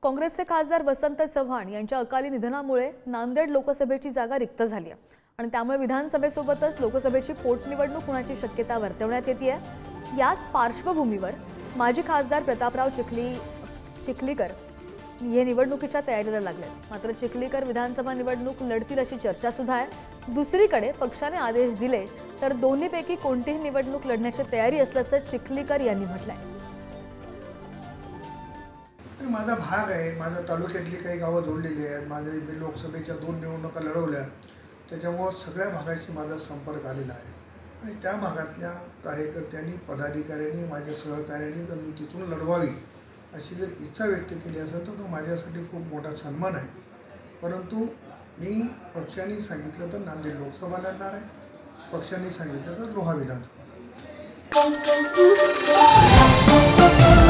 काँग्रेसचे खासदार वसंत चव्हाण यांच्या अकाली निधनामुळे नांदेड लोकसभेची जागा रिक्त झाली आहे आणि त्यामुळे विधानसभेसोबतच लोकसभेची पोटनिवडणूक होण्याची शक्यता वर्तवण्यात येते आहे। याच पार्श्वभूमीवर माजी खासदार प्रतापराव चिखलीकर हे निवडणुकीच्या तयारीला लागले। मात्र चिखलीकर विधानसभा निवडणूक लढतील अशी चर्चा सुद्धा आहे। दुसरीकडे पक्षाने आदेश दिले तर दोन्हीपैकी कोणतीही निवडणूक लढण्याची तयारी असल्याचं चिखलीकर यांनी म्हटलंय। माझा भाग आहे, माझ्या तालुक्यातली काही गावं जोडलेली आहेत, मी लोकसभेच्या 2 निवडणुका लढवल्या, त्याच्यामुळं सगळ्या भागाशी माझा संपर्क आलेला आहे आणि त्या भागातल्या कार्यकर्त्यांनी पदाधिकाऱ्यांनी माझ्या सहकार्याने जर मी तिथून लढवावी अशी जर इच्छा व्यक्त केली असेल तर तो माझ्यासाठी खूप मोठा सन्मान आहे। परंतु मी पक्षाने सांगितलं तर नांदेड लोकसभा लढणार आहे, पक्षाने सांगितलं तर लोहा विधानसभा लढणार आहे।